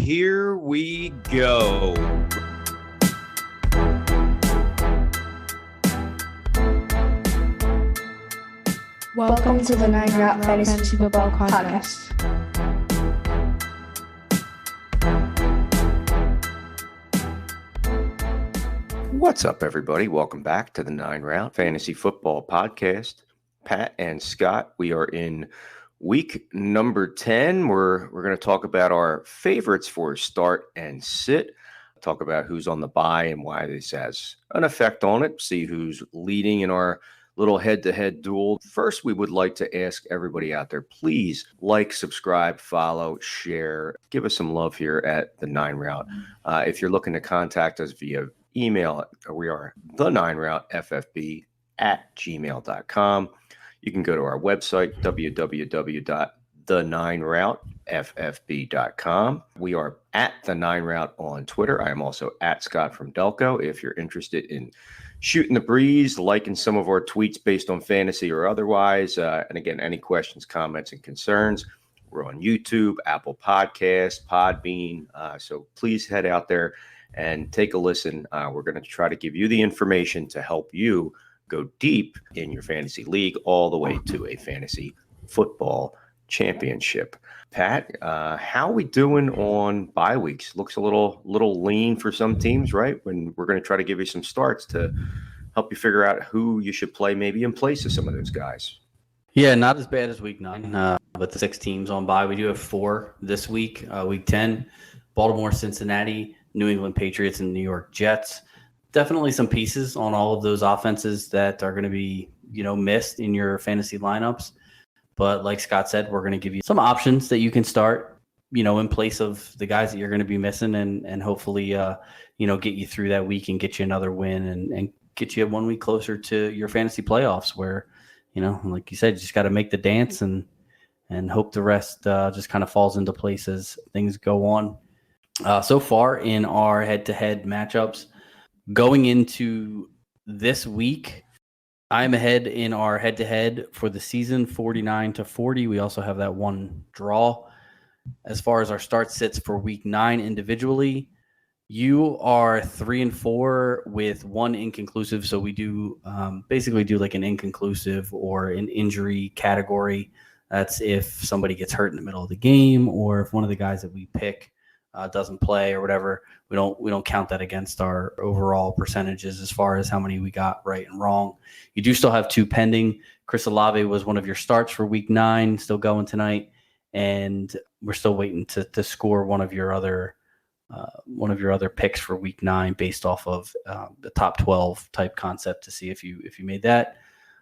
here we go. Welcome to the Nine Route Fantasy Football Podcast. What's up, everybody? Welcome back to the Nine Route Fantasy Football Podcast. Pat and Scott, we are in week number 10. We're going to talk about our favorites for start and sit, talk about who's on the bye and why this has an effect on it, see who's leading in our little head-to-head duel. First, we would like to ask everybody out there, please like, subscribe, follow, share, give us some love here at the Nine Route. If you're looking to contact us via email, we are the9routeFFB@gmail.com. You can go to our website, www.the9routeFFB.com. We are at the Nine Route on Twitter. I am also at Scott from Delco. If you're interested in shooting the breeze, liking some of our tweets based on fantasy or otherwise, and again, any questions, comments, and concerns, we're on YouTube, Apple Podcasts, Podbean. So please head out there and take a listen. We're going to try to give you the information to help you go deep in your fantasy league all the way to a fantasy football championship. Pat, how are we doing on bye weeks? Looks a little lean for some teams, right? When we're going to try to give you some starts to help you figure out who you should play maybe in place of some of those guys. Yeah, not as bad as week 9, but the 6 teams on bye. We do have 4 this week. Week 10, Baltimore, Cincinnati, New England Patriots, and New York Jets. Definitely some pieces on all of those offenses that are going to be, missed in your fantasy lineups. But like Scott said, we're going to give you some options that you can start, in place of the guys that you're going to be missing and hopefully, get you through that week and get you another win and get you 1 week closer to your fantasy playoffs where, like you said, you just got to make the dance and hope the rest just kind of falls into place as things go on. So far in our head-to-head matchups, going into this week, I'm ahead in our head-to-head for the season, 49-40. We also have that one draw. As far as our start sits for week 9 individually, you are 3-4 with 1 inconclusive. So we do basically do like an inconclusive or an injury category. That's if somebody gets hurt in the middle of the game or if one of the guys that we pick doesn't play or whatever. We don't count that against our overall percentages as far as how many we got right and wrong. You do still have 2 pending. Chris Olave was one of your starts for week 9, still going tonight, and we're still waiting to score one of your other picks for week 9 based off of the top 12 type concept to see if you made that.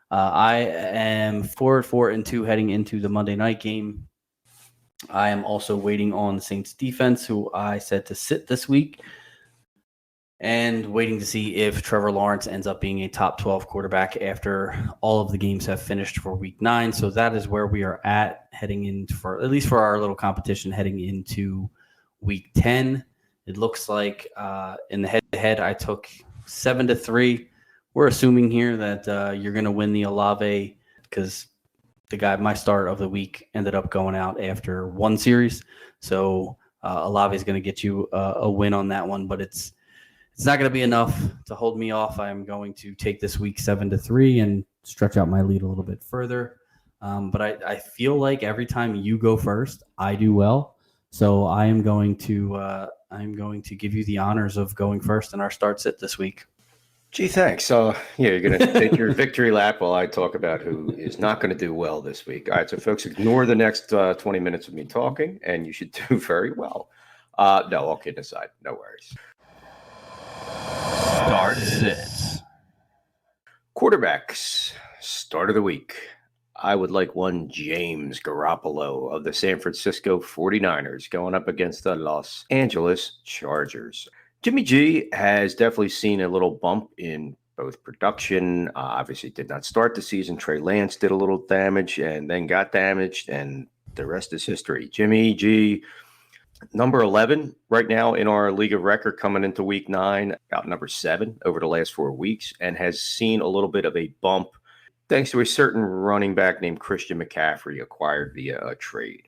I am 4-2 heading into the Monday night game. I am also waiting on the Saints defense, who I said to sit this week, and waiting to see if Trevor Lawrence ends up being a top 12 quarterback after all of the games have finished for week 9. So that is where we are at heading into, at least for our little competition, heading into week 10. It looks like in the head-to-head, I took 7-3. We're assuming here that you're going to win the Olave because the guy, my start of the week, ended up going out after 1 series. So Olave is going to get you a win on that one, but it's not going to be enough to hold me off. I'm going to take this week 7-3 and stretch out my lead a little bit further. But I feel like every time you go first, I do well. So I am going to give you the honors of going first in our start sit this week. Gee, thanks. So, you're going to take your victory lap while I talk about who is not going to do well this week. All right, so folks, ignore the next 20 minutes of me talking, and you should do very well. No, all kidding aside, no worries. Start sits. Quarterbacks, start of the week. I would like one James Garoppolo of the San Francisco 49ers going up against the Los Angeles Chargers. Jimmy G has definitely seen a little bump in both production. Obviously did not start the season. Trey Lance did a little damage and then got damaged, and the rest is history. Jimmy G, number 11 right now in our league of record coming into week 9, about number 7 over the last 4 weeks, and has seen a little bit of a bump thanks to a certain running back named Christian McCaffrey acquired via a trade.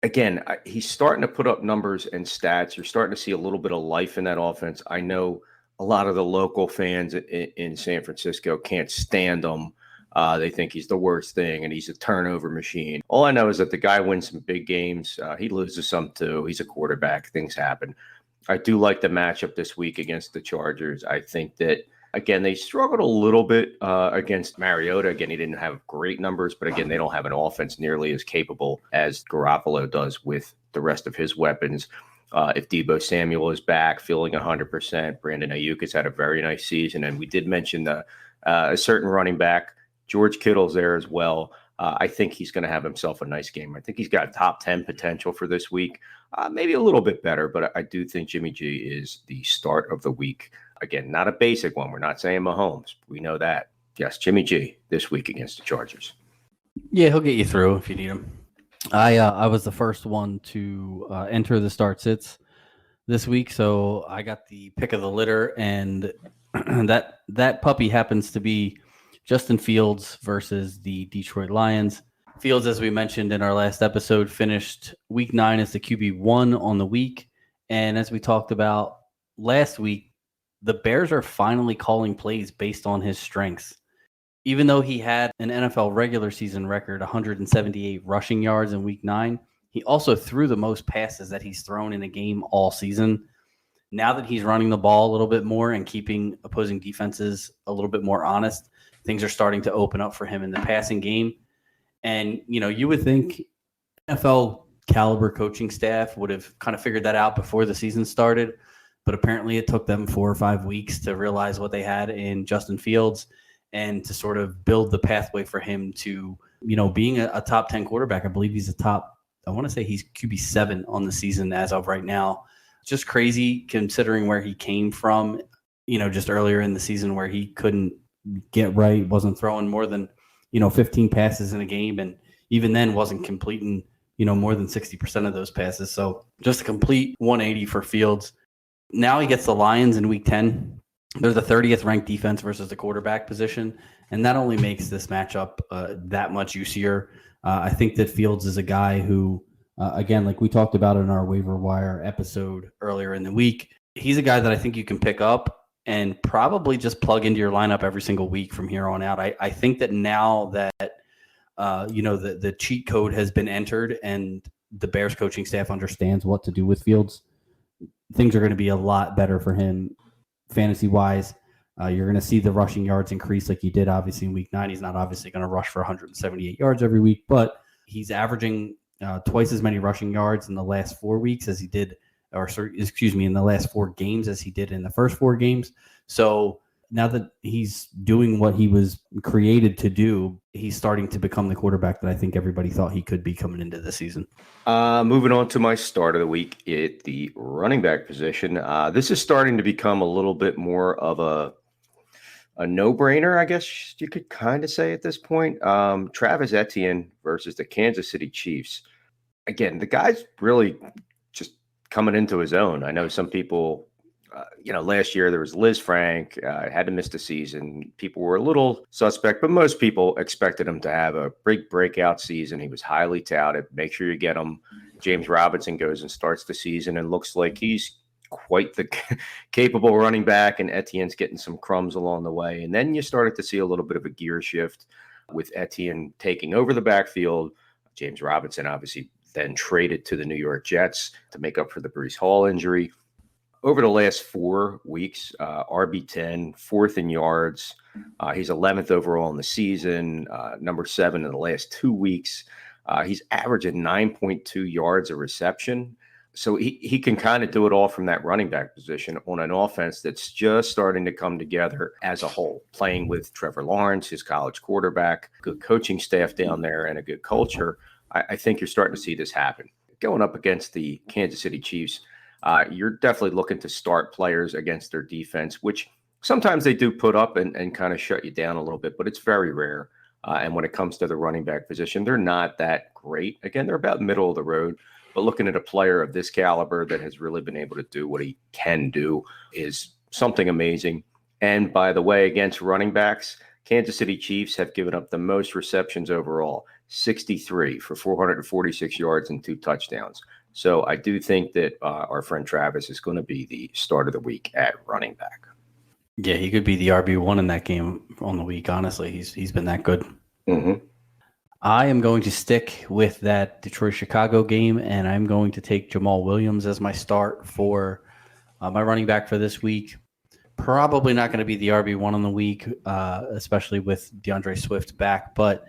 again, he's starting to put up numbers and stats. You're starting to see a little bit of life in that offense. I know a lot of the local fans in San Francisco can't stand him. They think he's the worst thing and he's a turnover machine. All I know is that the guy wins some big games. He loses some too. He's a quarterback. Things happen. I do like the matchup this week against the Chargers. I think that, again, they struggled a little bit against Mariota. Again, he didn't have great numbers, but again, they don't have an offense nearly as capable as Garoppolo does with the rest of his weapons. If Deebo Samuel is back, feeling 100%, Brandon Ayuk has had a very nice season. And we did mention a certain running back, George Kittle's there as well. I think he's going to have himself a nice game. I think he's got top 10 potential for this week, maybe a little bit better, but I do think Jimmy G is the start of the week. Again, not a basic one. We're not saying Mahomes. We know that. Yes, Jimmy G this week against the Chargers. Yeah, he'll get you through if you need him. I was the first one to enter the start sits this week, so I got the pick of the litter, and that puppy happens to be Justin Fields versus the Detroit Lions. Fields, as we mentioned in our last episode, finished week 9 as the QB1 on the week, and as we talked about last week, the Bears are finally calling plays based on his strengths. Even though he had an NFL regular season record, 178 rushing yards in week 9, he also threw the most passes that he's thrown in a game all season. Now that he's running the ball a little bit more and keeping opposing defenses a little bit more honest, things are starting to open up for him in the passing game. And, you would think NFL caliber coaching staff would have kind of figured that out before the season started. But apparently it took them 4 or 5 weeks to realize what they had in Justin Fields and to sort of build the pathway for him to, being a top 10 quarterback. I believe he's I want to say he's QB7 on the season as of right now. Just crazy considering where he came from, just earlier in the season where he couldn't get right, wasn't throwing more than, 15 passes in a game. And even then wasn't completing, more than 60% of those passes. So just a complete 180 for Fields. Now he gets the Lions in week 10. They're the 30th ranked defense versus the quarterback position, and that only makes this matchup that much juicier. I think that Fields is a guy who, again, like we talked about in our waiver wire episode earlier in the week, he's a guy that I think you can pick up and probably just plug into your lineup every single week from here on out. I think that now that the cheat code has been entered and the Bears coaching staff understands what to do with Fields, things are going to be a lot better for him fantasy-wise. You're going to see the rushing yards increase like he did, obviously, in week 9. He's not obviously going to rush for 178 yards every week, but he's averaging twice as many rushing yards in the last 4 weeks as he did, in the last 4 games as he did in the first 4 games. So now that he's doing what he was created to do, he's starting to become the quarterback that I think everybody thought he could be coming into the season. Moving on to my start of the week at the running back position. This is starting to become a little bit more of a no-brainer, I guess you could kind of say at this point. Travis Etienne versus the Kansas City Chiefs. Again, the guy's really just coming into his own. I know some people, last year there was Liz Frank, had to miss the season. People were a little suspect, but most people expected him to have a big breakout season. He was highly touted. Make sure you get him. James Robinson goes and starts the season and looks like he's quite the capable running back, and Etienne's getting some crumbs along the way. And then you started to see a little bit of a gear shift with Etienne taking over the backfield. James Robinson obviously then traded to the New York Jets to make up for the Breece Hall injury. Over the last 4 weeks, RB10, 4th in yards. He's 11th overall in the season, number 7 in the last 2 weeks. He's averaging 9.2 yards a reception. So he can kind of do it all from that running back position on an offense that's just starting to come together as a whole, playing with Trevor Lawrence, his college quarterback, good coaching staff down there, and a good culture. I think you're starting to see this happen. Going up against the Kansas City Chiefs, you're definitely looking to start players against their defense, which sometimes they do put up and kind of shut you down a little bit, but it's very rare. And when it comes to the running back position, they're not that great. Again, they're about middle of the road. But looking at a player of this caliber that has really been able to do what he can do is something amazing. And by the way, against running backs, Kansas City Chiefs have given up the most receptions overall, 63 for 446 yards and 2 touchdowns. So I do think that our friend Travis is going to be the start of the week at running back. Yeah, he could be the RB1 in that game on the week. Honestly, he's been that good. Mm-hmm. I am going to stick with that Detroit-Chicago game, and I'm going to take Jamal Williams as my start for my running back for this week. Probably not going to be the RB1 on the week, especially with DeAndre Swift back. But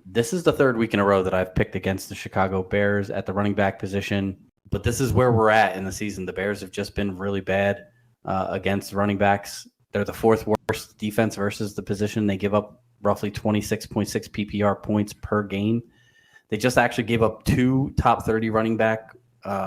this is the third week in a row that I've picked against the Chicago Bears at the running back position. But this is where we're at in the season. The Bears have just been really bad against running backs. They're the fourth worst defense versus the position. They give up roughly 26.6 PPR points per game. They just actually gave up 2 top 30 running back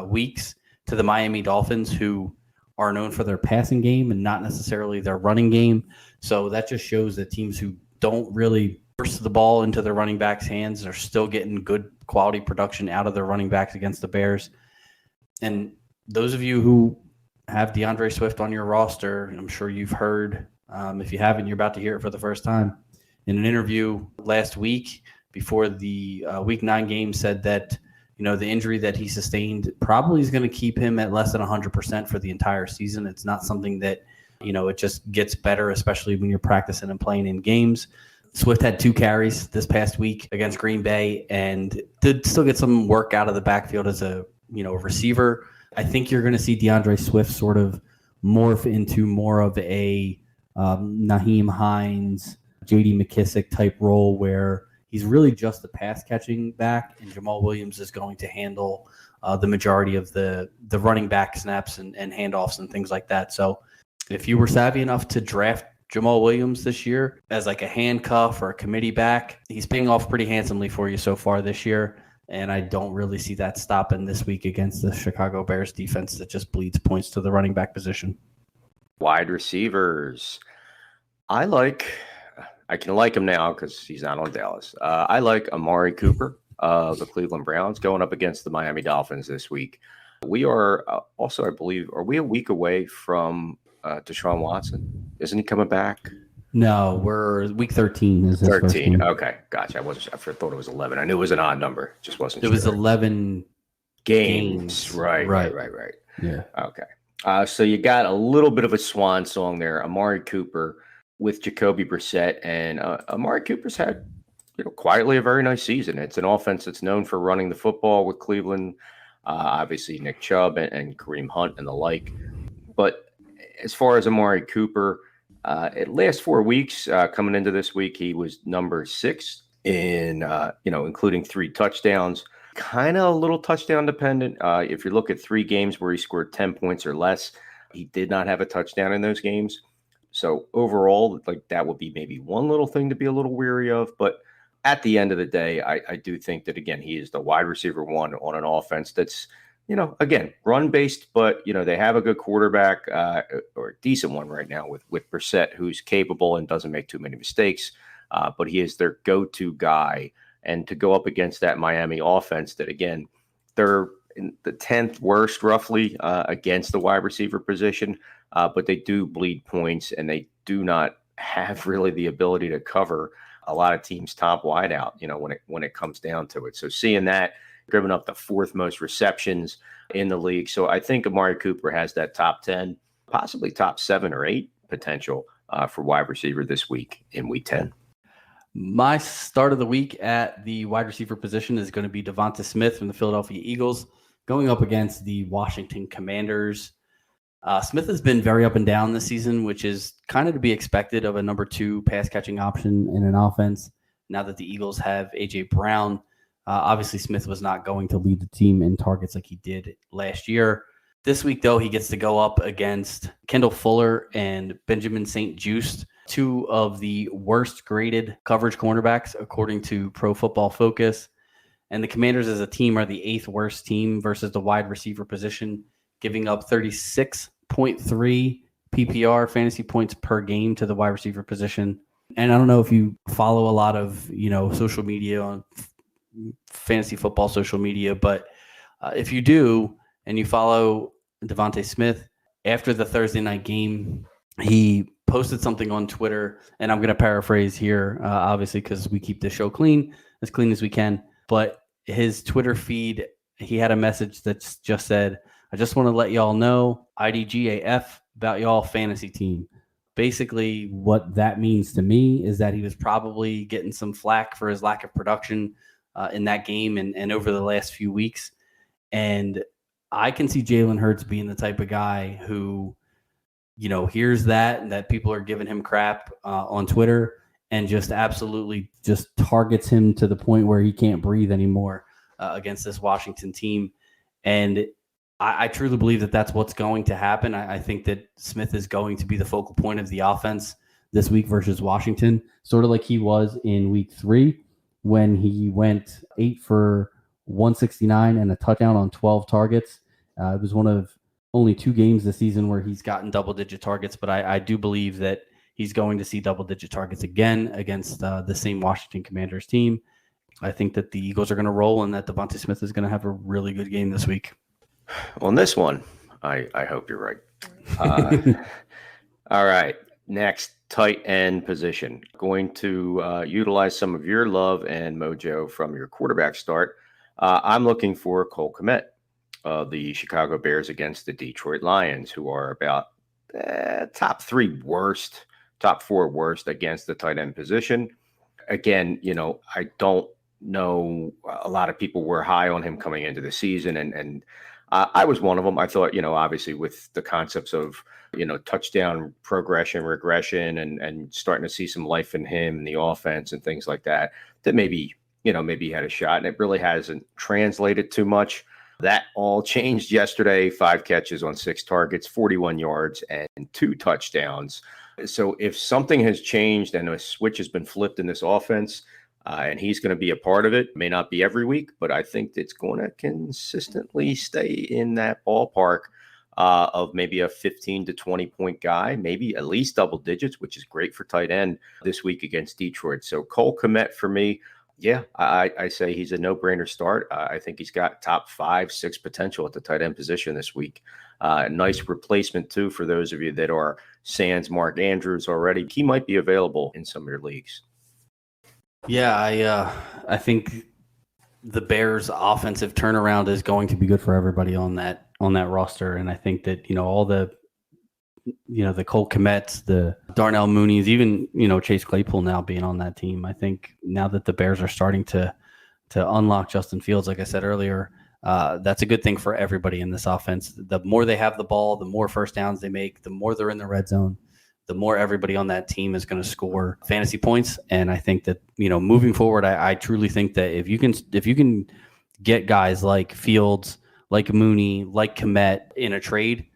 weeks to the Miami Dolphins, who are known for their passing game and not necessarily their running game. So that just shows that teams who don't really force the ball into their running backs' hands are still getting good quality production out of their running backs against the Bears. And those of you who have DeAndre Swift on your roster, I'm sure you've heard, if you haven't, you're about to hear it for the first time. In an interview last week before the Week 9 game, said that the injury that he sustained probably is going to keep him at less than 100% for the entire season. It's not something that it just gets better, especially when you're practicing and playing in games. Swift had 2 carries this past week against Green Bay and did still get some work out of the backfield as a receiver. I think you're going to see DeAndre Swift sort of morph into more of a Nyheim Hines, J.D. McKissick type role where he's really just a pass catching back, and Jamal Williams is going to handle the majority of the running back snaps and handoffs and things like that. So if you were savvy enough to draft Jamal Williams this year as like a handcuff or a committee back, he's paying off pretty handsomely for you so far this year. And I don't really see that stopping this week against the Chicago Bears defense that just bleeds points to the running back position. Wide receivers. I can like him now because he's not on Dallas. I like Amari Cooper of the Cleveland Browns going up against the Miami Dolphins this week. We are also, I believe, are we a week away from Deshaun Watson? Isn't he coming back? No, we're week 13. Is 13. Okay, gotcha. I thought it was 11. I knew it was an odd number. Just wasn't sure. It was 11 games. Right. Yeah. Okay. So you got a little bit of a swan song there. Amari Cooper with Jacoby Brissett, and Amari Cooper's had, quietly a very nice season. It's an offense that's known for running the football with Cleveland. Obviously Nick Chubb and Kareem Hunt and the like. But as far as Amari Cooper, at last 4 weeks coming into this week, he was number 6 in, including 3 touchdowns. Kind of a little touchdown dependent. If you look at 3 games where he scored 10 points or less, he did not have a touchdown in those games. So overall, that would be maybe one little thing to be a little weary of. But at the end of the day, I do think that, again, he is the wide receiver 1 on an offense that's, again, run-based, but, they have a good quarterback or a decent one right now with Brissett, who's capable and doesn't make too many mistakes. But he is their go-to guy. And to go up against that Miami offense that, again, they're in the 10th worst roughly against the wide receiver position, but they do bleed points and they do not have really the ability to cover a lot of teams' top wideout, when it comes down to it. So seeing that, driven up the 4th most receptions in the league. So I think Amari Cooper has that top 10, possibly top 7 or 8 potential for wide receiver this week in week 10. My start of the week at the wide receiver position is going to be Devonta Smith from the Philadelphia Eagles going up against the Washington Commanders. Smith has been very up and down this season, which is kind of to be expected of a number 2 pass catching option in an offense. Now that the Eagles have A.J. Brown, obviously Smith was not going to lead the team in targets like he did last year. This week, though, he gets to go up against Kendall Fuller and Benjamin St-Juste, 2 of the worst graded coverage cornerbacks, according to Pro Football Focus. And the Commanders as a team are the 8th worst team versus the wide receiver position, giving up 36.3 PPR fantasy points per game to the wide receiver position. And I don't know if you follow a lot of, social media on fantasy football social media, but if you do and you follow Devonta Smith, after the Thursday night game, he posted something on Twitter, and I'm going to paraphrase here, obviously, because we keep the show clean as we can. but his Twitter feed, he had a message that just said, I just want to let y'all know IDGAF about y'all fantasy team. Basically, what that means to me is that he was probably getting some flack for his lack of production in that game and over the last few weeks. And I can see Jalen Hurts being the type of guy who, hears that and that people are giving him crap on Twitter and just absolutely just targets him to the point where he can't breathe anymore against this Washington team. And I truly believe that that's what's going to happen. I think that Smith is going to be the focal point of the offense this week versus Washington, sort of like he was in week 3 when he went 8 for 169 and a touchdown on 12 targets. It was one of only 2 games this season where he's gotten double-digit targets, but I do believe that he's going to see double-digit targets again against the same Washington Commanders team. I think that the Eagles are going to roll and that Devontae Smith is going to have a really good game this week. On this one, I hope you're right. All right. Next, tight end position. Going to utilize some of your love and mojo from your quarterback start. I'm looking for Cole Kmet of the Chicago Bears against the Detroit Lions, who are about top 4 worst against the tight end position. Again, I don't know. A lot of people were high on him coming into the season, and I was one of them. I thought, obviously with the concepts of, touchdown progression, regression, and starting to see some life in him and the offense and things like that, that maybe he had a shot, and it really hasn't translated too much. That all changed yesterday. 5 catches on 6 targets, 41 yards, and 2 touchdowns. So if something has changed and a switch has been flipped in this offense, and he's going to be a part of it, may not be every week, but I think it's going to consistently stay in that ballpark of maybe a 15 to 20 point guy, maybe at least double digits, which is great for tight end this week against Detroit. So Cole Kmet for me, yeah, I say he's a no-brainer start. I think he's got top 5, 6 potential at the tight end position this week. Nice replacement, too, for those of you that are sans Mark Andrews already. He might be available in some of your leagues. Yeah, I think the Bears' offensive turnaround is going to be good for everybody on that roster, and I think that all the the Cole Kmets, the Darnell Mooney's, even Chase Claypool now being on that team. I think now that the Bears are starting to unlock Justin Fields, like I said earlier, that's a good thing for everybody in this offense. The more they have the ball, the more first downs they make, the more they're in the red zone, the more everybody on that team is going to score fantasy points. And I think that, moving forward, I truly think that if you can get guys like Fields, like Mooney, like Kmet in a trade,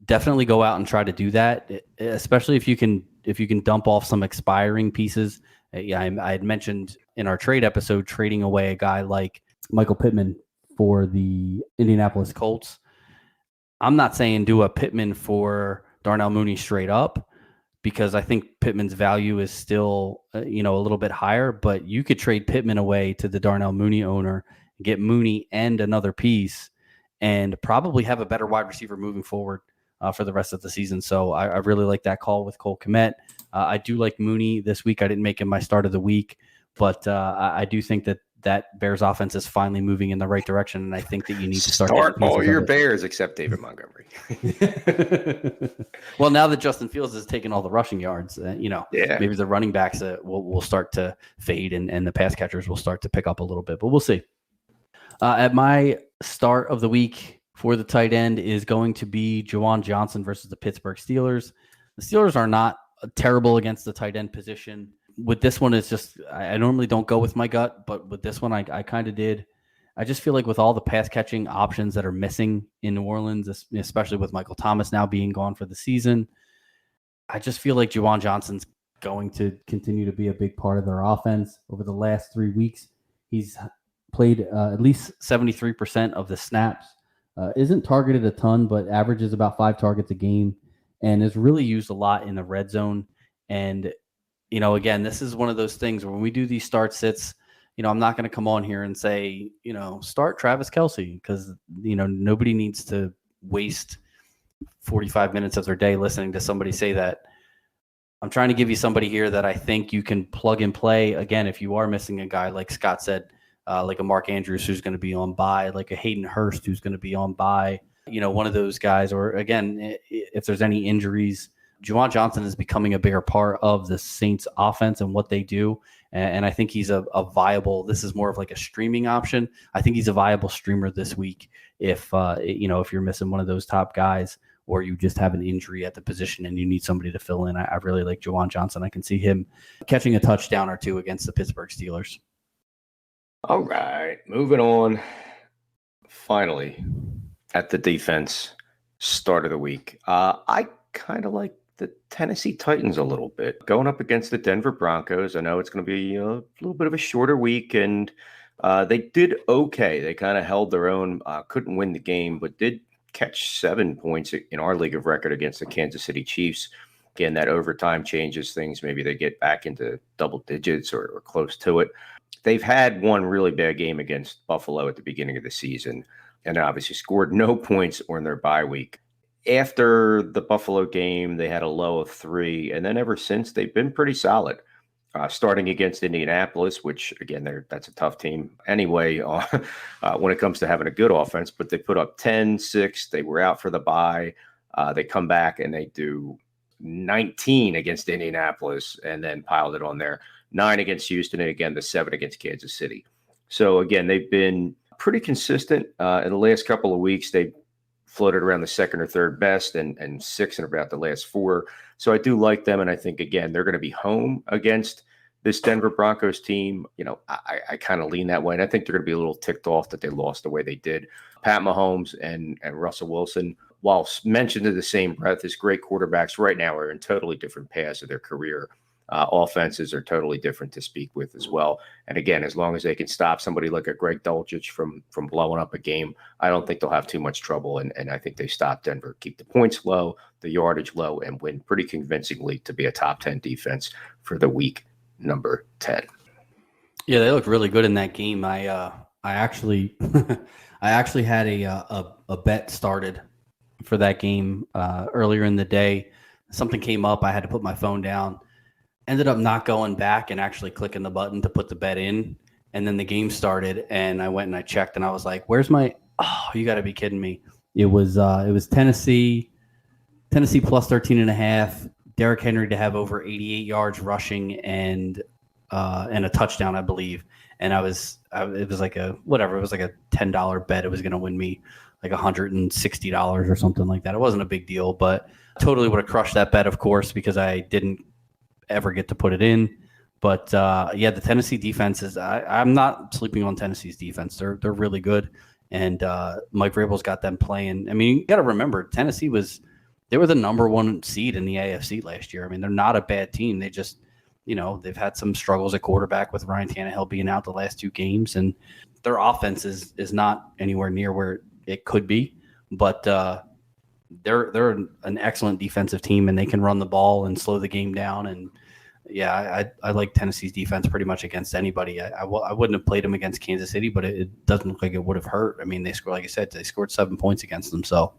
definitely go out and try to do that, especially if you can dump off some expiring pieces. I had mentioned in our trade episode, trading away a guy like Michael Pittman for the Indianapolis Colts. I'm not saying do a Pittman for Darnell Mooney straight up, because I think Pittman's value is still, a little bit higher, but you could trade Pittman away to the Darnell Mooney owner, get Mooney and another piece, and probably have a better wide receiver moving forward for the rest of the season. So I really like that call with Cole Kmet. I do like Mooney this week. I didn't make him my start of the week, but I do think that Bears offense is finally moving in the right direction, and I think that you need to start all your Bears except David Montgomery. Well, now that Justin Fields has taken all the rushing yards, maybe the running backs will start to fade, and the pass catchers will start to pick up a little bit, but we'll see. At my start of the week for the tight end is going to be Juwan Johnson versus the Pittsburgh Steelers. The Steelers are not terrible against the tight end position. With this one, it's just, I normally don't go with my gut, but with this one, I kind of did. I just feel like with all the pass catching options that are missing in New Orleans, especially with Michael Thomas now being gone for the season, I just feel like Juwan Johnson's going to continue to be a big part of their offense. Over the last 3 weeks, he's played at least 73% of the snaps. Isn't targeted a ton, but averages about 5 targets a game, and is really used a lot in the red zone. And again, this is one of those things where when we do these start sits, I'm not going to come on here and say, start Travis Kelce, because, nobody needs to waste 45 minutes of their day listening to somebody say that. I'm trying to give you somebody here that I think you can plug and play. Again, if you are missing a guy, like Scott said, like a Mark Andrews who's going to be on bye, like a Hayden Hurst who's going to be on bye. One of those guys, or again, if there's any injuries, Juwan Johnson is becoming a bigger part of the Saints offense and what they do. And I think he's a viable, this is more of like a streaming option. I think he's a viable streamer this week if you're missing one of those top guys or you just have an injury at the position and you need somebody to fill in. I really like Juwan Johnson. I can see him catching a touchdown or two against the Pittsburgh Steelers. All right, moving on. Finally, at the defense start of the week. I kind of like the Tennessee Titans a little bit. Going up against the Denver Broncos, I know it's going to be a little bit of a shorter week, and they did okay. They kind of held their own, couldn't win the game, but did catch 7 points in our league of record against the Kansas City Chiefs. Again, that overtime changes things. Maybe they get back into double digits or close to it. They've had one really bad game against Buffalo at the beginning of the season, and obviously scored no points on their bye week. After the Buffalo game, they had a low of 3, and then ever since, they've been pretty solid. Starting against Indianapolis, which, again, that's a tough team anyway when it comes to having a good offense, but they put up 10-6. They were out for the bye. They come back, and they do 19 against Indianapolis and then piled it on there. 9 against Houston, and again, the 7 against Kansas City. So, again, they've been pretty consistent. In the last couple of weeks, they floated around the second or third best and 6 in about the last 4. So I do like them, and I think, again, they're going to be home against this Denver Broncos team. I kind of lean that way, and I think they're going to be a little ticked off that they lost the way they did. Pat Mahomes and Russell Wilson, while mentioned in the same breath as great quarterbacks, right now are in totally different paths of their career. Offenses are totally different to speak with as well. And again, as long as they can stop somebody like a Greg Dulcich from blowing up a game, I don't think they'll have too much trouble. And I think they stop Denver, keep the points low, the yardage low, and win pretty convincingly to be a top 10 defense for the week number 10. Yeah, they look really good in that game. I actually had a bet started for that game earlier in the day. Something came up. I had to put my phone down. Ended up not going back and actually clicking the button to put the bet in. And then the game started and I went and I checked and I was like, where's my, you got to be kidding me. It was Tennessee plus 13.5, Derrick Henry to have over 88 yards rushing and a touchdown, I believe. And it was like a $10 bet. It was going to win me like $160 or something like that. It wasn't a big deal, but totally would have crushed that bet, of course, because I didn't ever get to put it in. But the Tennessee defense is I'm not sleeping on Tennessee's defense. They're really good. And Mike Vrabel's got them playing. I mean, you got to remember, Tennessee they were the number 1 seed in the AFC last year. I mean, they're not a bad team. They just, they've had some struggles at quarterback with Ryan Tannehill being out the last 2 games. And their offense is not anywhere near where it could be. But they're an excellent defensive team, and they can run the ball and slow the game down. And I like Tennessee's defense pretty much against anybody. I wouldn't have played them against Kansas City, but it doesn't look like it would have hurt. I mean, they scored, like I said, they scored 7 points against them. So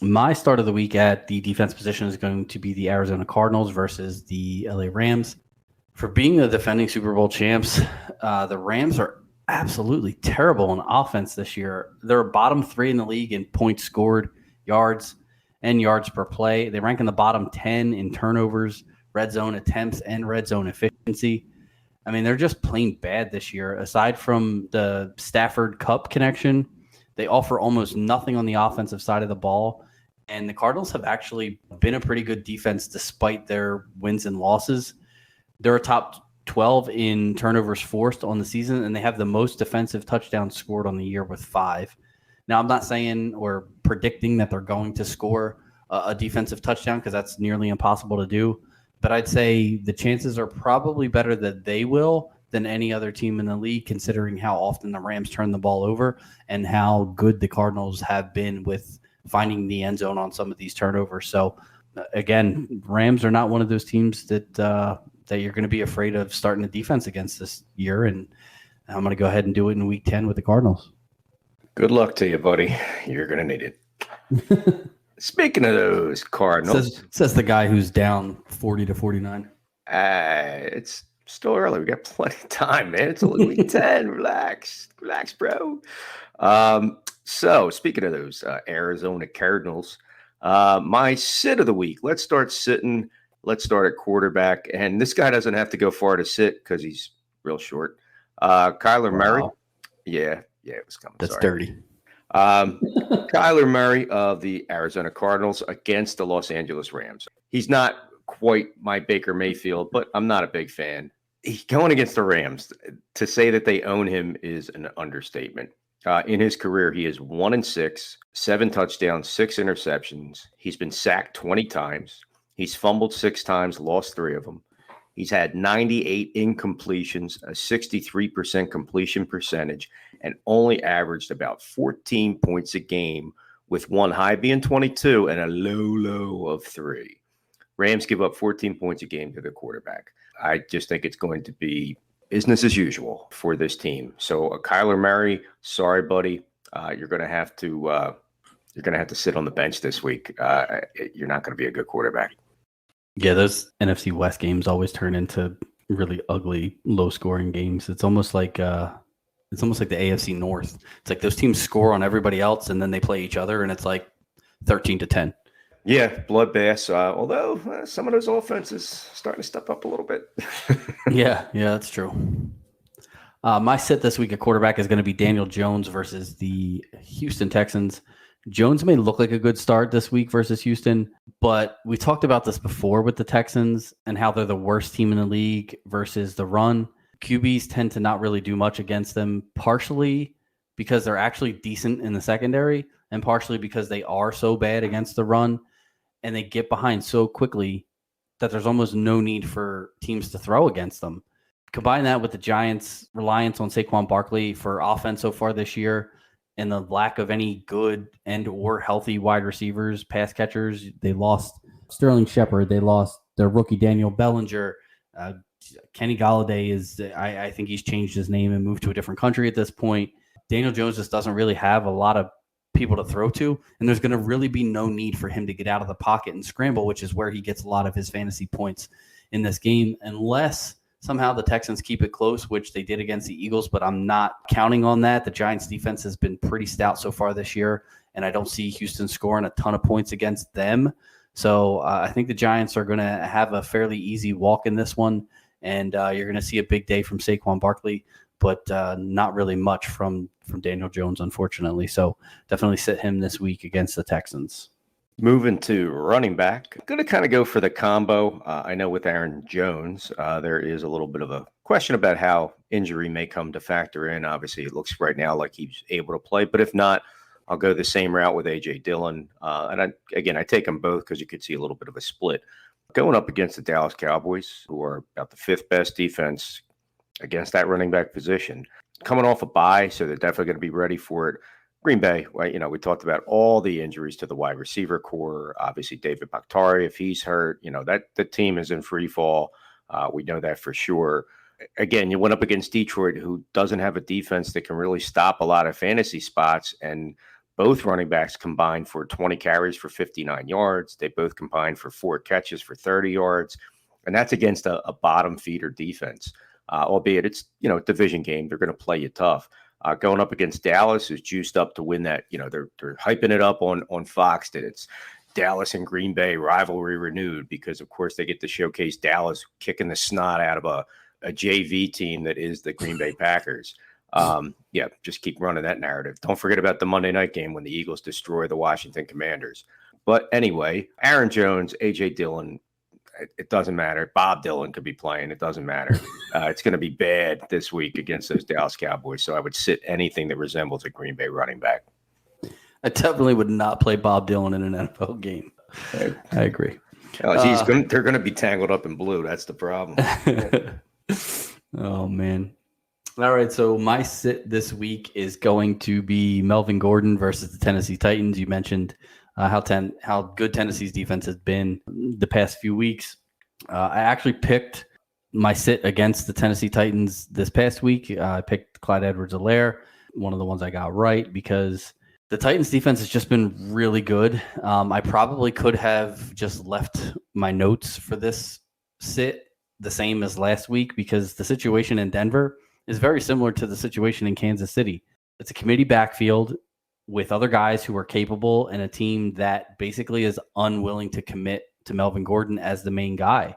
my start of the week at the defense position is going to be the Arizona Cardinals versus the LA Rams. For being the defending Super Bowl champs, the Rams are absolutely terrible in offense this year. They're bottom 3 in the league in points scored, yards, and yards per play. They rank in the bottom 10 in turnovers, red zone attempts, and red zone efficiency. I mean, they're just plain bad this year. Aside from the Stafford Cup connection, they offer almost nothing on the offensive side of the ball. And the Cardinals have actually been a pretty good defense despite their wins and losses. They're a top 12 in turnovers forced on the season, and they have the most defensive touchdowns scored on the year with 5. Now, I'm not saying or predicting that they're going to score a defensive touchdown because that's nearly impossible to do. But I'd say the chances are probably better that they will than any other team in the league, considering how often the Rams turn the ball over and how good the Cardinals have been with finding the end zone on some of these turnovers. So, again, Rams are not one of those teams that you're going to be afraid of starting the defense against this year. And I'm going to go ahead and do it in Week 10 with the Cardinals. Good luck to you, buddy. You're going to need it. Speaking of those Cardinals. Says the guy who's down 40-49. It's Still early. We got plenty of time, man. It's only week 10. Relax, bro. So speaking of those Arizona Cardinals, my sit of the week. Let's start sitting. Let's start at quarterback. And this guy doesn't have to go far to sit because he's real short. Kyler Murray. Yeah, it was coming. That's dirty. Kyler Murray of the Arizona Cardinals against the Los Angeles Rams. He's not quite my Baker Mayfield, but I'm not a big fan. He's going against the Rams. To say that they own him is an understatement. In his career, he is 1-6, 7 touchdowns, 6 interceptions. He's been sacked 20 times. He's fumbled 6 times, lost 3 of them. He's had 98 incompletions, a 63% completion percentage, and only averaged about 14 points a game, with one high being 22 and a low of 3. Rams give up 14 points a game to the quarterback. I just think it's going to be business as usual for this team. So Kyler Murray, sorry, buddy, you're going to have to sit on the bench this week. You're not going to be a good quarterback. Yeah, those NFC West games always turn into really ugly, low-scoring games. It's almost like the AFC North. It's like those teams score on everybody else, and then they play each other, and it's like 13-10. Yeah, bloodbaths. Although some of those offenses starting to step up a little bit. Yeah, that's true. My sit this week at quarterback is going to be Daniel Jones versus the Houston Texans. Jones may look like a good start this week versus Houston, but we talked about this before with the Texans and how they're the worst team in the league versus the run. QBs tend to not really do much against them, partially because they're actually decent in the secondary and partially because they are so bad against the run and they get behind so quickly that there's almost no need for teams to throw against them. Combine that with the Giants' reliance on Saquon Barkley for offense so far this year and the lack of any good and or healthy wide receivers, pass catchers. They lost Sterling Shepard. They lost their rookie Daniel Bellinger. Kenny Golladay I think he's changed his name and moved to a different country at this point. Daniel Jones just doesn't really have a lot of people to throw to, and there's going to really be no need for him to get out of the pocket and scramble, which is where he gets a lot of his fantasy points in this game, unless somehow the Texans keep it close, which they did against the Eagles, but I'm not counting on that. The Giants defense has been pretty stout so far this year, and I don't see Houston scoring a ton of points against them. So I think the Giants are going to have a fairly easy walk in this one, and you're going to see a big day from Saquon Barkley, but not really much from Daniel Jones, unfortunately. So definitely sit him this week against the Texans. Moving to running back, I'm going to kind of go for the combo. I know with Aaron Jones, there is a little bit of a question about how injury may come to factor in. Obviously, it looks right now like he's able to play, but if not, I'll go the same route with A.J. Dillon. And I take them both because you could see a little bit of a split. Going up against the Dallas Cowboys, who are about the 5th best defense against that running back position. Coming off a bye, so they're definitely going to be ready for it. Green Bay, we talked about all the injuries to the wide receiver core. Obviously, David Bakhtiari, if he's hurt, that the team is in free fall. We know that for sure. Again, you went up against Detroit, who doesn't have a defense that can really stop a lot of fantasy spots. And both running backs combined for 20 carries for 59 yards. They both combined for 4 catches for 30 yards. And that's against a bottom feeder defense. Albeit it's, a division game. They're going to play you tough. Going up against Dallas, who's juiced up to win that. They're hyping it up on Fox that it's Dallas and Green Bay rivalry renewed because, of course, they get to showcase Dallas kicking the snot out of a JV team that is the Green Bay Packers. Just keep running that narrative. Don't forget about the Monday night game when the Eagles destroy the Washington Commanders. But anyway, Aaron Jones, A.J. Dillon, it doesn't matter. Bob Dylan could be playing. It doesn't matter. It's going to be bad this week against those Dallas Cowboys. So I would sit anything that resembles a Green Bay running back. I definitely would not play Bob Dylan in an NFL game. I agree. They're going to be tangled up in blue. That's the problem. Oh, man. All right, so my sit this week is going to be Melvin Gordon versus the Tennessee Titans. You mentioned how good Tennessee's defense has been the past few weeks. I actually picked my sit against the Tennessee Titans this past week. I picked Clyde Edwards-Helaire, one of the ones I got right, because the Titans defense has just been really good. I probably could have just left my notes for this sit the same as last week because the situation in Denver is very similar to the situation in Kansas City. It's a committee backfield with other guys who are capable and a team that basically is unwilling to commit to Melvin Gordon as the main guy.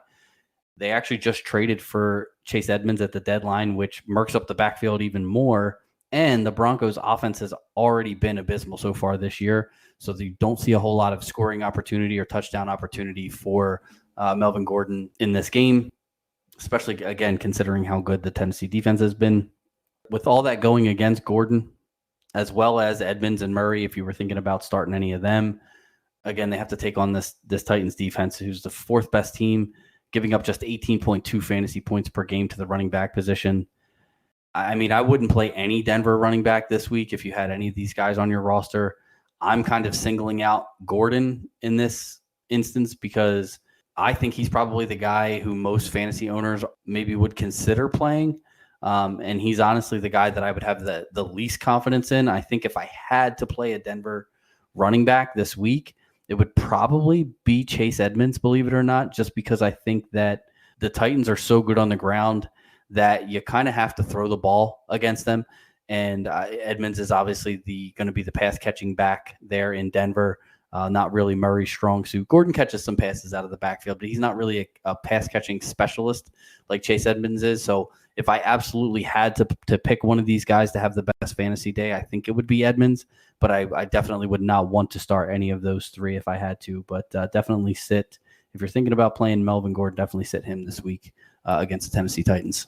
They actually just traded for Chase Edmonds at the deadline, which murks up the backfield even more. And the Broncos' offense has already been abysmal so far this year. So you don't see a whole lot of scoring opportunity or touchdown opportunity for Melvin Gordon in this game, especially, again, considering how good the Tennessee defense has been. With all that going against Gordon, as well as Edmonds and Murray, if you were thinking about starting any of them, again, they have to take on this Titans defense, who's the fourth best team, giving up just 18.2 fantasy points per game to the running back position. I mean, I wouldn't play any Denver running back this week if you had any of these guys on your roster. I'm kind of singling out Gordon in this instance because I think he's probably the guy who most fantasy owners maybe would consider playing. And he's honestly the guy that I would have the least confidence in. I think if I had to play a Denver running back this week, it would probably be Chase Edmonds, believe it or not, just because I think that the Titans are so good on the ground that you kind of have to throw the ball against them. And Edmonds is obviously going to be the pass catching back there in Denver. Not really Murray's strong suit. Gordon catches some passes out of the backfield, but he's not really a pass catching specialist like Chase Edmonds is. So if I absolutely had to pick one of these guys to have the best fantasy day, I think it would be Edmonds. But I definitely would not want to start any of those three if I had to. But definitely sit. If you're thinking about playing Melvin Gordon, definitely sit him this week against the Tennessee Titans.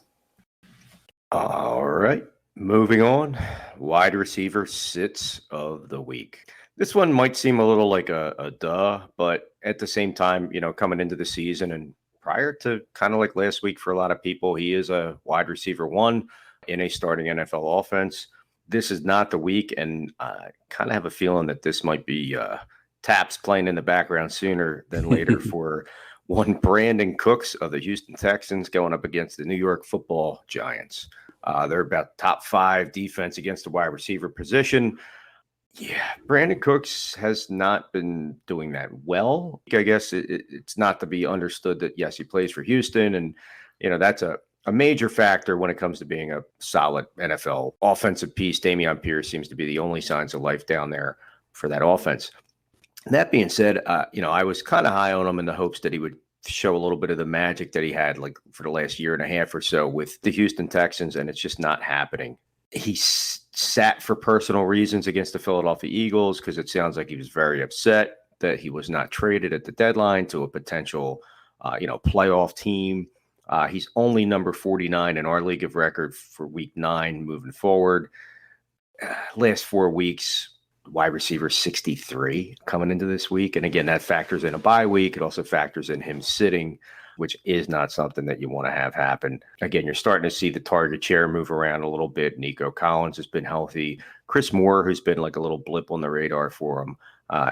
All right. Moving on, wide receiver sits of the week. This one might seem a little like a duh, but at the same time, coming into the season and prior to kind of like last week for a lot of people, he is a wide receiver one in a starting NFL offense. This is not the week, and I kind of have a feeling that this might be taps playing in the background sooner than later for one Brandon Cooks of the Houston Texans going up against the New York Football Giants. They're about top 5 defense against the wide receiver position. Yeah, Brandon Cooks has not been doing that well. I guess it's not to be understood that, yes, he plays for Houston, and that's a major factor when it comes to being a solid NFL offensive piece. Dameon Pierce seems to be the only signs of life down there for that offense. That being said, I was kind of high on him in the hopes that he would show a little bit of the magic that he had like for the last year and a half or so with the Houston Texans, and it's just not happening. He sat for personal reasons against the Philadelphia Eagles because it sounds like he was very upset that he was not traded at the deadline to a potential, playoff team. He's only number 49 in our league of record for week 9 moving forward. Last 4 weeks, wide receiver 63 coming into this week. And again, that factors in a bye week. It also factors in him sitting, which is not something that you want to have happen. Again, you're starting to see the target share move around a little bit. Nico Collins has been healthy. Chris Moore, who's been like a little blip on the radar for him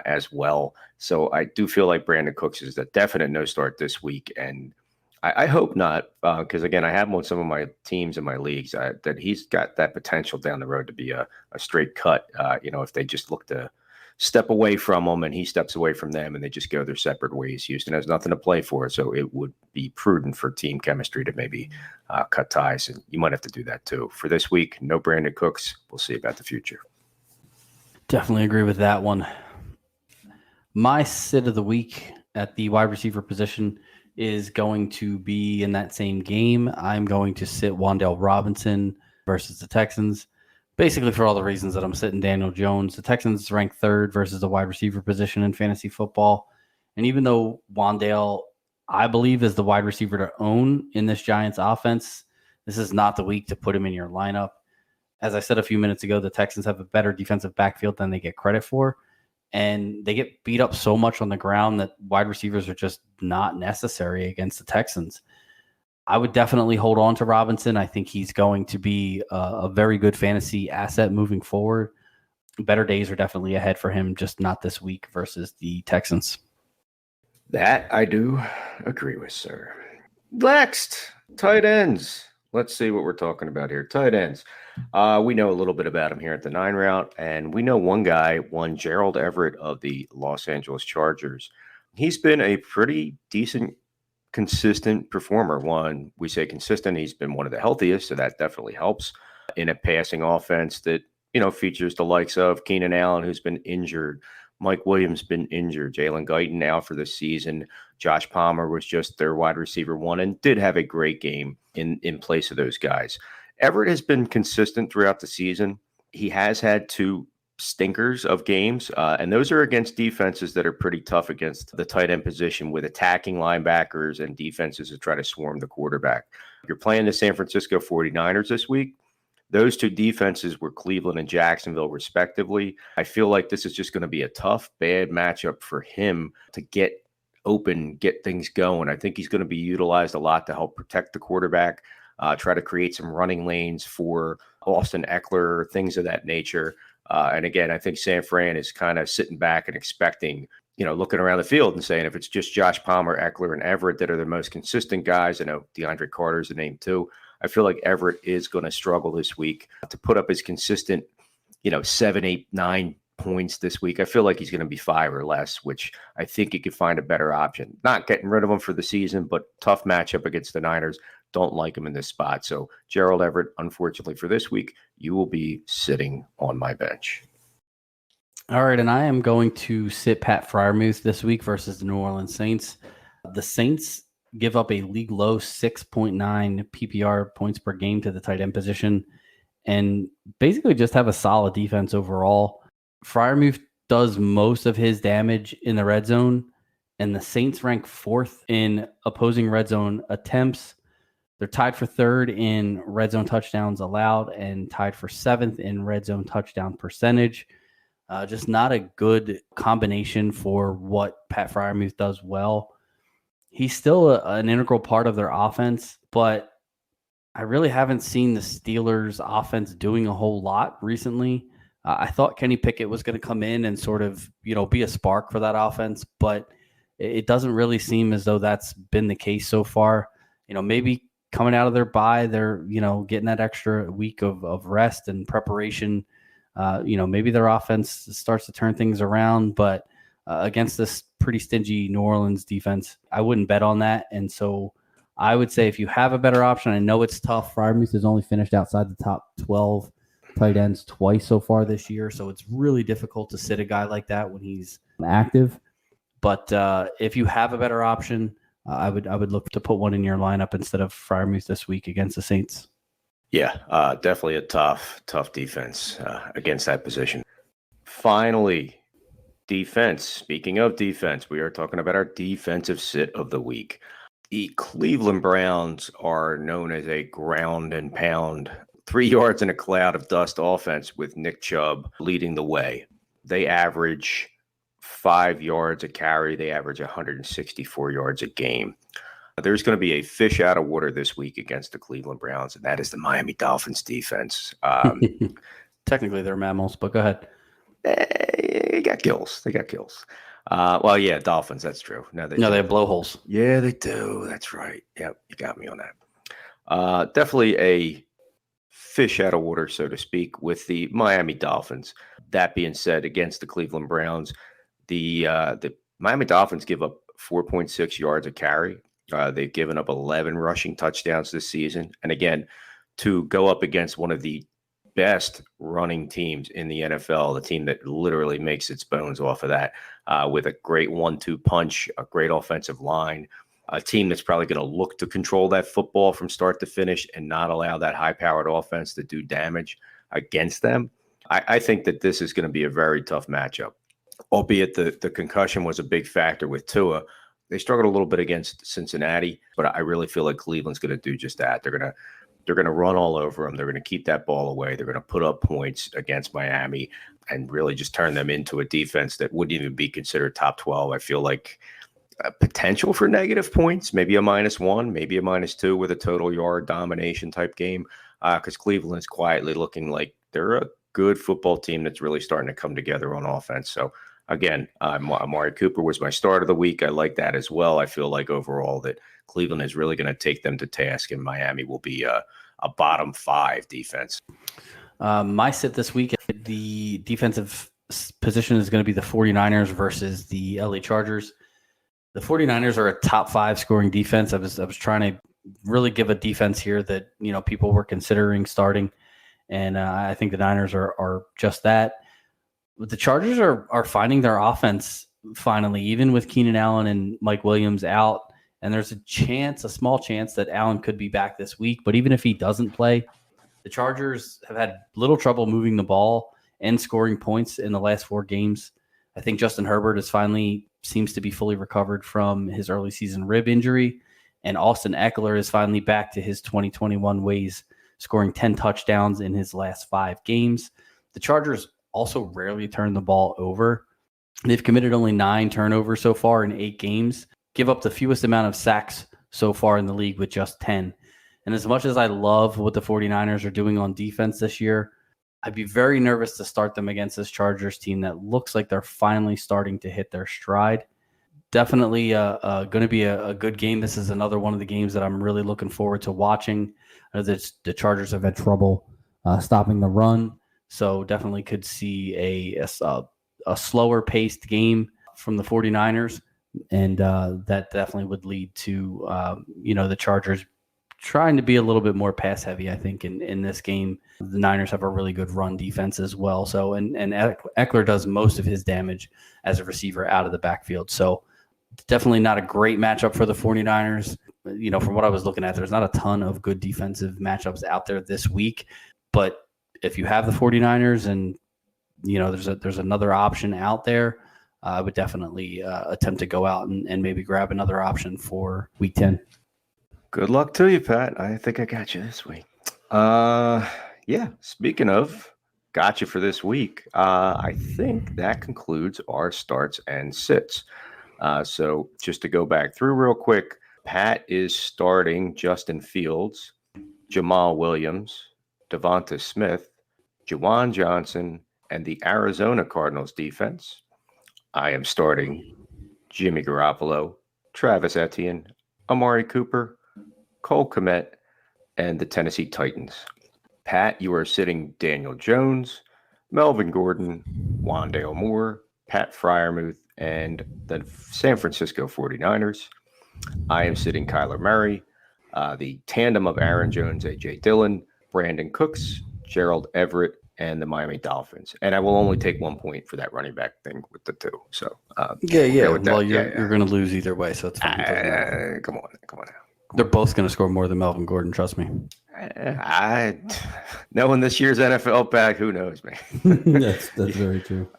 as well. So I do feel like Brandon Cooks is a definite no start this week. And I hope not, because, again, I have him on some of my teams in my leagues that he's got that potential down the road to be a straight cut, if they just look to step away from him and he steps away from them and they just go their separate ways. Houston has nothing to play for, so it would be prudent for team chemistry to maybe cut ties, and you might have to do that too. For this week, no Brandon Cooks. We'll see about the future. Definitely agree with that one. My sit of the week at the wide receiver position is going to be in that same game. I'm going to sit Wan'Dale Robinson versus the Texans, basically for all the reasons that I'm sitting Daniel Jones. The Texans rank 3rd versus the wide receiver position in fantasy football. And even though Wan'Dale, I believe, is the wide receiver to own in this Giants offense, this is not the week to put him in your lineup. As I said a few minutes ago, the Texans have a better defensive backfield than they get credit for. And they get beat up so much on the ground that wide receivers are just not necessary against the Texans. I would definitely hold on to Robinson. I think he's going to be a very good fantasy asset moving forward. Better days are definitely ahead for him, just not this week versus the Texans. That I do agree with, sir. Next, tight ends. Let's see what we're talking about here. Tight ends. We know a little bit about him here at the 9 route, and we know one Gerald Everett of the Los Angeles Chargers. He's been a pretty decent consistent performer. One, we say consistent, he's been one of the healthiest, so that definitely helps in a passing offense that, features the likes of Keenan Allen, who's been injured. Mike Williams been injured. Jalen Guyton out for the season. Josh Palmer was just their wide receiver one and did have a great game in place of those guys. Everett has been consistent throughout the season. He has had two stinkers of games, and those are against defenses that are pretty tough against the tight end position with attacking linebackers and defenses that try to swarm the quarterback. You're playing the San Francisco 49ers this week. Those two defenses were Cleveland and Jacksonville, respectively. I feel like this is just going to be a tough, bad matchup for him to get open, get things going. I think he's going to be utilized a lot to help protect the quarterback, try to create some running lanes for Austin Eckler, things of that nature. And again, I think San Fran is kind of sitting back and expecting, looking around the field and saying if it's just Josh Palmer, Eckler, and Everett that are the most consistent guys, I know DeAndre Carter is the name too. I feel like Everett is going to struggle this week to put up his consistent, 7, 8, 9 points this week. I feel like he's going to be 5 or less, which I think he could find a better option. Not getting rid of him for the season, but tough matchup against the Niners. Don't like him in this spot. So Gerald Everett, unfortunately for this week, you will be sitting on my bench. All right, and I am going to sit Pat Freiermuth this week versus the New Orleans Saints. The Saints give up a league low 6.9 PPR points per game to the tight end position and basically just have a solid defense overall. Freiermuth does most of his damage in the red zone, and the Saints rank 4th in opposing red zone attempts. They're tied for 3rd in red zone touchdowns allowed and tied for 7th in red zone touchdown percentage. Just not a good combination for what Pat Freiermuth does well. He's still an integral part of their offense, but I really haven't seen the Steelers' offense doing a whole lot recently. I thought Kenny Pickett was going to come in and sort of, be a spark for that offense, but it doesn't really seem as though that's been the case so far. Maybe coming out of their bye, they're, getting that extra week of rest and preparation. Maybe their offense starts to turn things around, but against this pretty stingy New Orleans defense, I wouldn't bet on that. And so I would say if you have a better option, I know it's tough. Freiermuth has only finished outside the top 12 tight ends twice so far this year. So it's really difficult to sit a guy like that when he's active. But if you have a better option, I would look to put one in your lineup instead of Freiermuth this week against the Saints. Yeah, definitely a tough defense against that position. Finally, defense. Speaking of defense, we are talking about our defensive sit of the week. The Cleveland Browns are known as a ground and pound, 3 yards in a cloud of dust offense with Nick Chubb leading the way. They average 5 yards a carry. They average 164 yards a game. There's going to be a fish out of water this week against the Cleveland Browns, and that is the Miami Dolphins defense. Technically, they're mammals, but go ahead. They got gills. Well, yeah, Dolphins. That's true. No, they have blowholes. Yeah, they do. That's right. Yep, you got me on that. Definitely a fish out of water, so to speak, with the Miami Dolphins. That being said, against the Cleveland Browns, the Miami Dolphins give up 4.6 yards a carry. They've given up 11 rushing touchdowns this season. And again, to go up against one of the best running teams in the NFL, the team that literally makes its bones off of that, with a great 1-2 punch, a great offensive line, a team that's probably going to look to control that football from start to finish and not allow that high-powered offense to do damage against them. I think that this is going to be a very tough matchup, albeit the concussion was a big factor with Tua. They struggled a little bit against Cincinnati, but I really feel like Cleveland's going to do just that. They're going to run all over them. They're going to keep that ball away. They're going to put up points against Miami and really just turn them into a defense that wouldn't even be considered top 12. I feel like potential for negative points, maybe a -1, maybe a -2 with a total yard domination type game, because Cleveland is quietly looking like they're a good football team that's really starting to come together on offense. So again, Amari Cooper was my start of the week. I like that as well. I feel like overall that Cleveland is really going to take them to task, and Miami will be a bottom 5 defense. My sit this week, the defensive position is going to be the 49ers versus the LA Chargers. The 49ers are a top 5 scoring defense. I was trying to really give a defense here that, people were considering starting. And I think the Niners are just that. But the Chargers are finding their offense finally, even with Keenan Allen and Mike Williams out. And there's a small chance that Allen could be back this week. But even if he doesn't play, the Chargers have had little trouble moving the ball and scoring points in the last 4 games. I think Justin Herbert seems to be fully recovered from his early season rib injury. And Austin Eckler is finally back to his 2021 ways, scoring 10 touchdowns in his last 5 games. The Chargers also rarely turn the ball over. They've committed only 9 turnovers so far in 8 games, give up the fewest amount of sacks so far in the league with just 10. And as much as I love what the 49ers are doing on defense this year, I'd be very nervous to start them against this Chargers team that looks like they're finally starting to hit their stride. Definitely going to be a good game. This is another one of the games that I'm really looking forward to watching. The Chargers have had trouble stopping the run, so definitely could see a slower paced game from the 49ers, and that definitely would lead to the Chargers trying to be a little bit more pass heavy, I think, in this game. The Niners have a really good run defense as well. So, and Eckler does most of his damage as a receiver out of the backfield. So definitely not a great matchup for the 49ers. From what I was looking at, there's not a ton of good defensive matchups out there this week. But if you have the 49ers and, there's another option out there, I would definitely attempt to go out and maybe grab another option for week 10. Good luck to you, Pat. I think I got you this week. Yeah, speaking of got you for this week, I think that concludes our starts and sits. So just to go back through real quick, Pat is starting Justin Fields, Jamal Williams, Devonta Smith, Juwan Johnson, and the Arizona Cardinals defense. I am starting Jimmy Garoppolo, Travis Etienne, Amari Cooper, Cole Kmet, and the Tennessee Titans. Pat, you are sitting Daniel Jones, Melvin Gordon, Wandale Moore, Pat Freiermuth, and the San Francisco 49ers. I am sitting Kyler Murray, the tandem of Aaron Jones, A.J. Dillon, Brandon Cooks, Gerald Everett, and the Miami Dolphins. And I will only take 1 point for that running back thing with the 2. So Well, you're going to lose either way, so it's fine. Come on now. They're both going to score more than Melvin Gordon, trust me. Knowing this year's NFL pack, who knows, man? That's very true.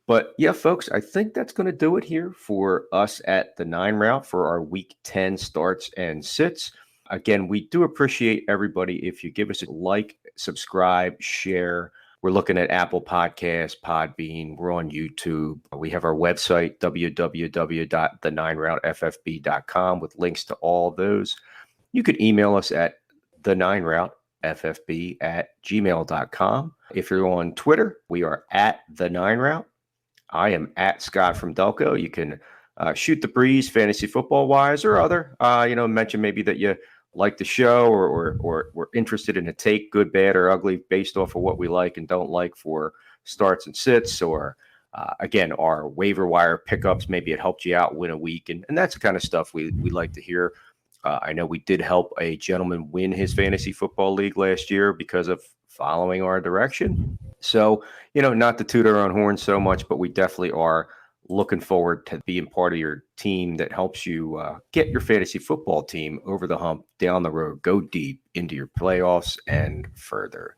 But yeah, folks, I think that's going to do it here for us at the 9 route for our week 10 starts and sits. Again, we do appreciate everybody if you give us a like, subscribe, share. We're looking at Apple Podcasts, Podbean. We're on YouTube. We have our website, www.the9routeffb.com, with links to all of those. You could email us at the9routeffb@gmail.com. If you're on Twitter, we are at the9route. I am at Scott from Delco. You can shoot the breeze fantasy football wise or other. Mention maybe that you like the show or we're interested in a take, good, bad, or ugly, based off of what we like and don't like for starts and sits, or again, our waiver wire pickups. Maybe it helped you out win a week, and that's the kind of stuff we like to hear. I know we did help a gentleman win his fantasy football league last year because of following our direction. So, not to toot our own horn so much, but we definitely are looking forward to being part of your team that helps you get your fantasy football team over the hump, down the road, go deep into your playoffs and further.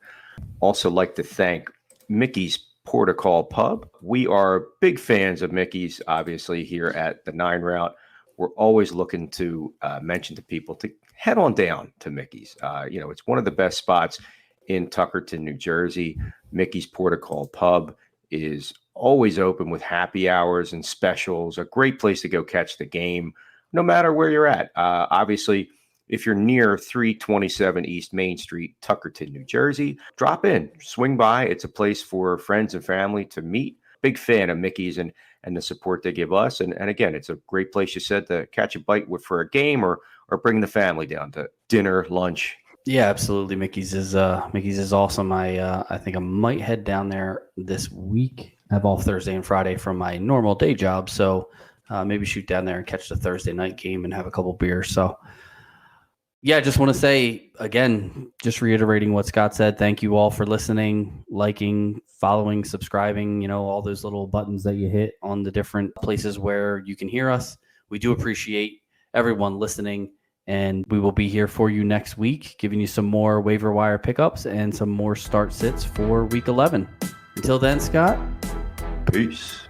Also like to thank Mickey's Protocol Pub. We are big fans of Mickey's, obviously, here at the 9 route. We're always looking to mention to people to head on down to Mickey's. It's one of the best spots in Tuckerton, New Jersey. Mickey's Protocol Pub is always open with happy hours and specials. A great place to go catch the game, no matter where you're at. Obviously, if you're near 327 East Main Street, Tuckerton, New Jersey, drop in, swing by. It's a place for friends and family to meet. Big fan of Mickey's and the support they give us. And again, it's a great place, you said, to catch a bite for a game or bring the family down to dinner, lunch. Yeah, absolutely. Mickey's is awesome. I think I might head down there this week. I have off Thursday and Friday from my normal day job, so maybe shoot down there and catch the Thursday night game and have a couple beers. So, yeah, I just want to say, again, just reiterating what Scott said, thank you all for listening, liking, following, subscribing, all those little buttons that you hit on the different places where you can hear us. We do appreciate everyone listening, and we will be here for you next week, giving you some more waiver wire pickups and some more start sits for week 11. Until then, Scott. Peace.